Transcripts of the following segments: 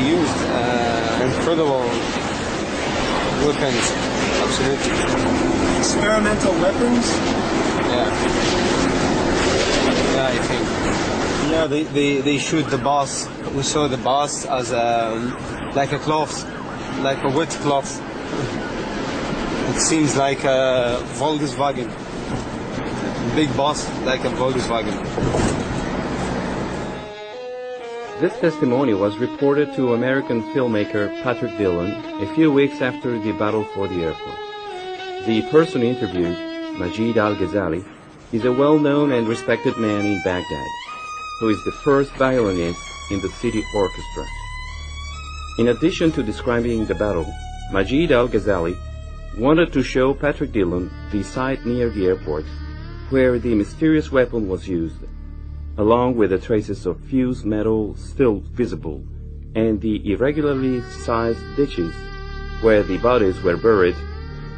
used incredible weapons, absolutely. Experimental weapons? Yeah. Yeah, I think. Yeah, they shoot the boss. We saw the boss as like a cloth, like a wet cloth. It seems like a Volkswagen. Big boss, like a Volkswagen. This testimony was reported to American filmmaker Patrick Dillon a few weeks after the battle for the airport. The person interviewed, Majid al-Ghazali, is a well-known and respected man in Baghdad, who is the first violinist in the city orchestra. In addition to describing the battle, Majid al-Ghazali wanted to show Patrick Dillon the site near the airport where the mysterious weapon was used, along with the traces of fused metal still visible and the irregularly sized ditches where the bodies were buried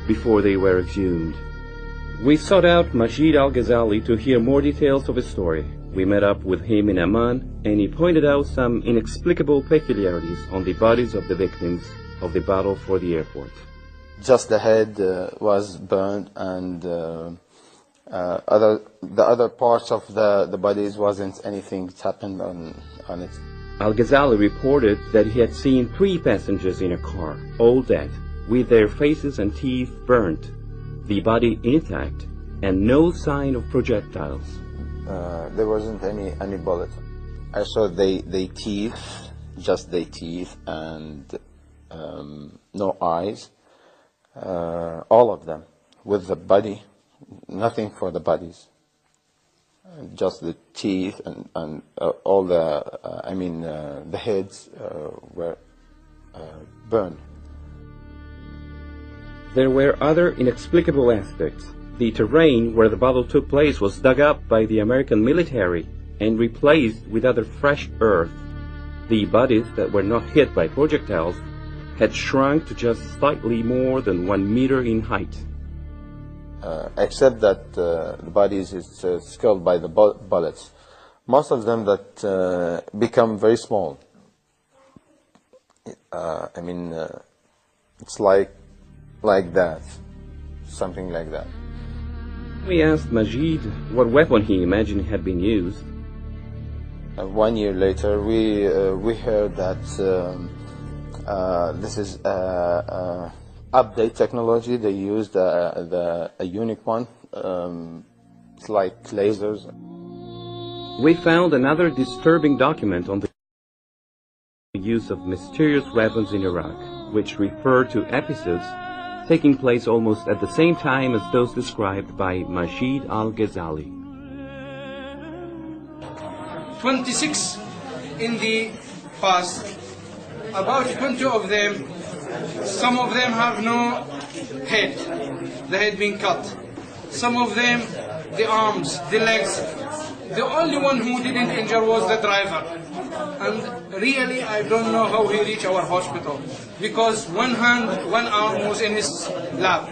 before they were exhumed. We sought out Majid al-Ghazali to hear more details of his story. We met up with him in Amman, and he pointed out some inexplicable peculiarities on the bodies of the victims of the battle for the airport. Just the head was burned, and the other parts of the bodies wasn't anything that happened on it. Al-Ghazali reported that he had seen 3 passengers in a car, all dead, with their faces and teeth burnt, the body intact, and no sign of projectiles. There wasn't any bullet. I saw they teeth, just their teeth, and no eyes. All of them, with the body, nothing for the bodies. Just the teeth and all the heads were burned. There were other inexplicable aspects. The terrain where the battle took place was dug up by the American military and replaced with other fresh earth. The bodies that were not hit by projectiles had shrunk to just slightly more than 1 meter in height. Except that the bodies is killed by the bullets. Most of them that become very small. It's like that, something like that. We asked Majid what weapon he imagined had been used. 1 year later, we heard that this is update technology. They used a unique one. It's like lasers. We found another disturbing document on the use of mysterious weapons in Iraq, which referred to episodes taking place almost at the same time as those described by Majid al-Ghazali. 26 in the past, about 20 of them, some of them have no head, the head being cut. Some of them, the arms, the legs. The only one who didn't injure was the driver. And really, I don't know how he reached our hospital, because one hand, one arm was in his lap,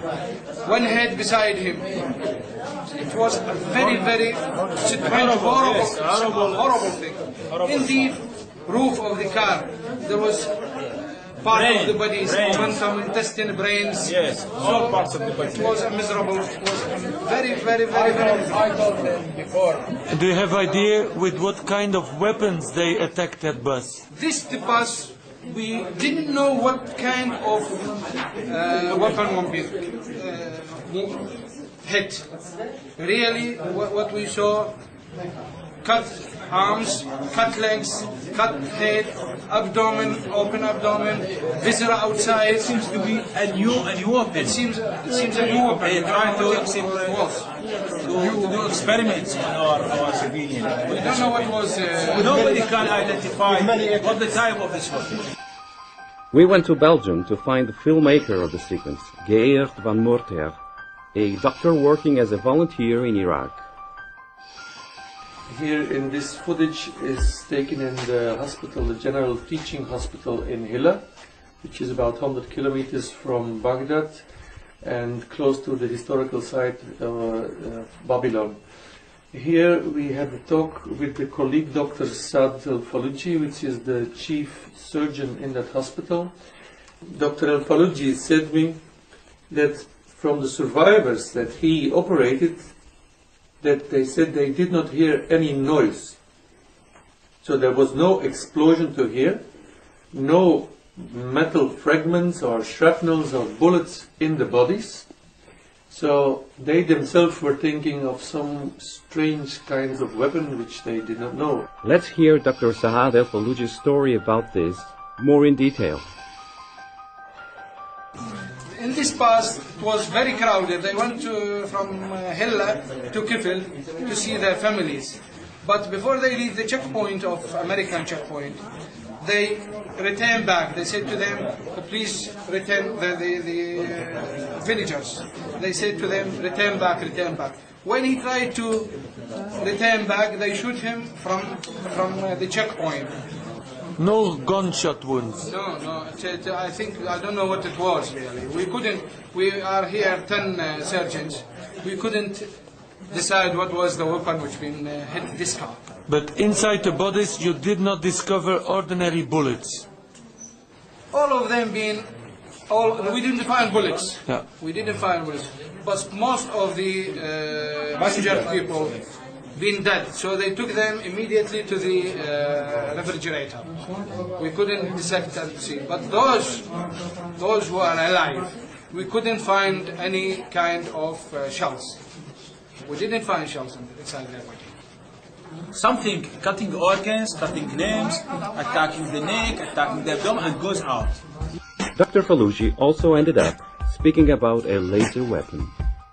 one head beside him. It was a very, very strange, horrible thing. In the roof of the car, there was part of the bodies, momentum, intestine, brains. Yes, all parts of the body. It was miserable. It was very, very, very, very miserable. I told them before. Do you have idea with what kind of weapons they attacked that bus? The bus, we didn't know what kind of weapon would be hit. Really, what we saw, cut arms, cut legs, cut head, abdomen, open abdomen, viscera outside. It seems to be a new weapon. It seems a new weapon. They try to do experiments on our civilians. We don't know what was. Nobody can identify what the type of this weapon. We went to Belgium to find the filmmaker of the sequence, Geert van Moorter, a doctor working as a volunteer in Iraq. Here in this footage is taken in the hospital, the General Teaching Hospital in Hilla, which is about 100 kilometers from Baghdad and close to the historical site of Babylon. Here we had a talk with the colleague Dr. Saad Al-Faluji, which is the chief surgeon in that hospital. Dr. Al-Faluji said to me that from the survivors that he operated, that they said they did not hear any noise. So there was no explosion to hear, no metal fragments or shrapnels or bullets in the bodies. So they themselves were thinking of some strange kinds of weapon which they did not know. Let's hear Dr. Saad Al-Faluji's story about this more in detail. In this pass, it was very crowded. They went from Hilla to Kifil to see their families. But before they leave the checkpoint of American checkpoint, they returned back. They said to them, please return, the villagers. They said to them, return back, return back. When he tried to return back, they shoot him from the checkpoint. No gunshot wounds. No, I don't know what it was really. We are here 10 surgeons. We couldn't decide what was the weapon which been hit this car. But inside the bodies you did not discover ordinary bullets. All of them we didn't find bullets. Yeah. We didn't find bullets. But most of the injured people been dead, so they took them immediately to the refrigerator. We couldn't dissect and see. But those who are alive, we couldn't find any kind of shells. We didn't find shells inside their body. Something cutting organs, cutting limbs, attacking the neck, attacking the abdomen, and goes out. Dr. Faluji also ended up speaking about a laser weapon.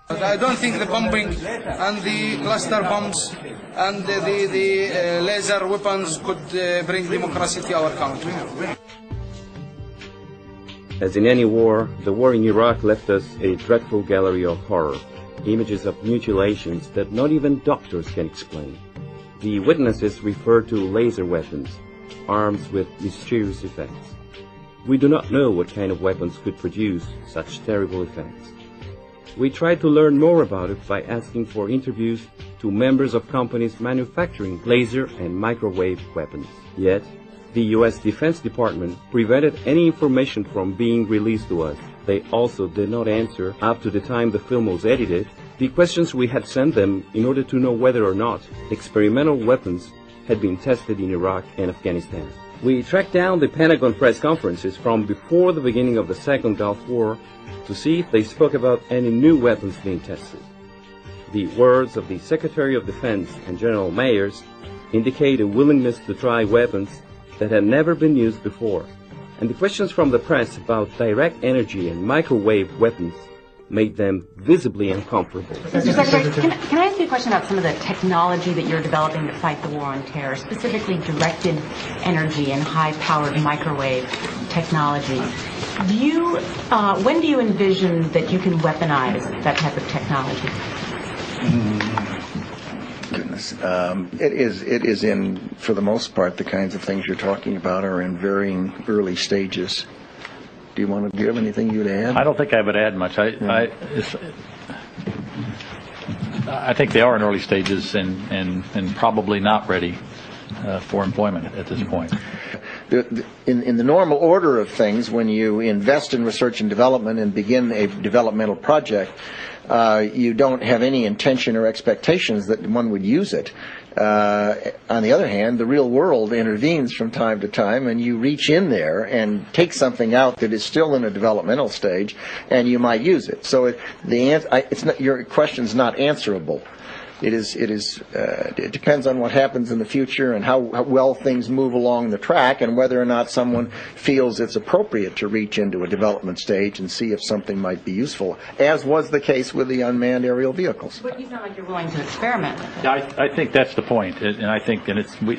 But I don't think the bombing and the cluster bombs and the laser weapons could bring democracy to our country. As in any war, the war in Iraq left us a dreadful gallery of horror, images of mutilations that not even doctors can explain. The witnesses refer to laser weapons, arms with mysterious effects. We do not know what kind of weapons could produce such terrible effects. We tried to learn more about it by asking for interviews to members of companies manufacturing laser and microwave weapons. Yet, the U.S. Defense Department prevented any information from being released to us. They also did not answer, up to the time the film was edited, the questions we had sent them in order to know whether or not experimental weapons had been tested in Iraq and Afghanistan. We tracked down the Pentagon press conferences from before the beginning of the Second Gulf War to see if they spoke about any new weapons being tested. The words of the Secretary of Defense and General Mayers indicate a willingness to try weapons that had never been used before, and the questions from the press about direct energy and microwave weapons made them visibly uncomfortable. Mr. Secretary, can I ask you a question about some of the technology that you're developing to fight the war on terror, specifically directed energy and high-powered microwave technology? When do you envision that you can weaponize that type of technology? Goodness. It is in, for the most part, the kinds of things you're talking about are in varying early stages. Do you have anything you'd add? I don't think I would add much. I think they are in early stages and probably not ready for employment at this point. In the normal order of things, when you invest in research and development and begin a developmental project, you don't have any intention or expectations that one would use it. On the other hand, the real world intervenes from time to time, and you reach in there and take something out that is still in a developmental stage, and you might use it. So your question's not answerable. It depends on what happens in the future and how well things move along the track, and whether or not someone feels it's appropriate to reach into a development stage and see if something might be useful, as was the case with the unmanned aerial vehicles. But you sound like you're willing to experiment with it. Yeah, I think that's the point, and I think,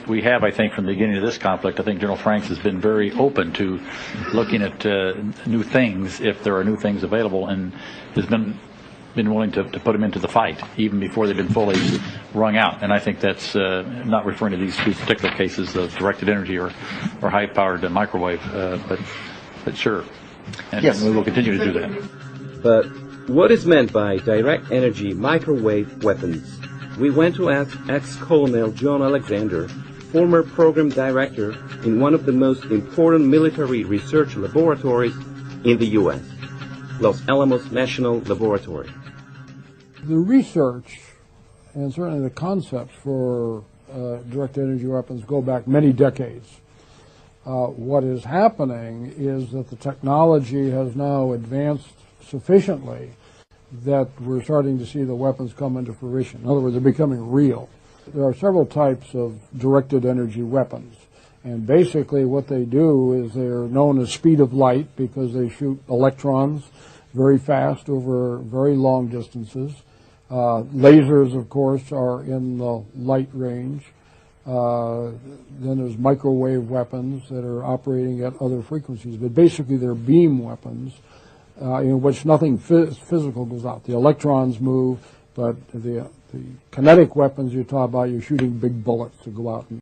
we have, I think, from the beginning of this conflict, I think General Franks has been very open to looking at new things if there are new things available, and has been willing to put them into the fight even before they've been fully wrung out. And I think that's not referring to these two particular cases of directed energy or high-powered microwave, but sure. And yes, we will continue to do that. But what is meant by direct energy microwave weapons? we went to ask ex-Colonel John Alexander, former program director in one of the most important military research laboratories in the U.S., Los Alamos National Laboratory. The research and certainly the concepts for directed energy weapons go back many decades. What is happening is that the technology has now advanced sufficiently that we're starting to see the weapons come into fruition. In other words, they're becoming real. There are several types of directed energy weapons, and basically what they do is they're known as speed of light because they shoot electrons very fast over very long distances. Lasers, of course, are in the light range. Then there's microwave weapons that are operating at other frequencies, but basically they're beam weapons in which nothing physical goes out. The electrons move, but the kinetic weapons you talk about, you're shooting big bullets to go out and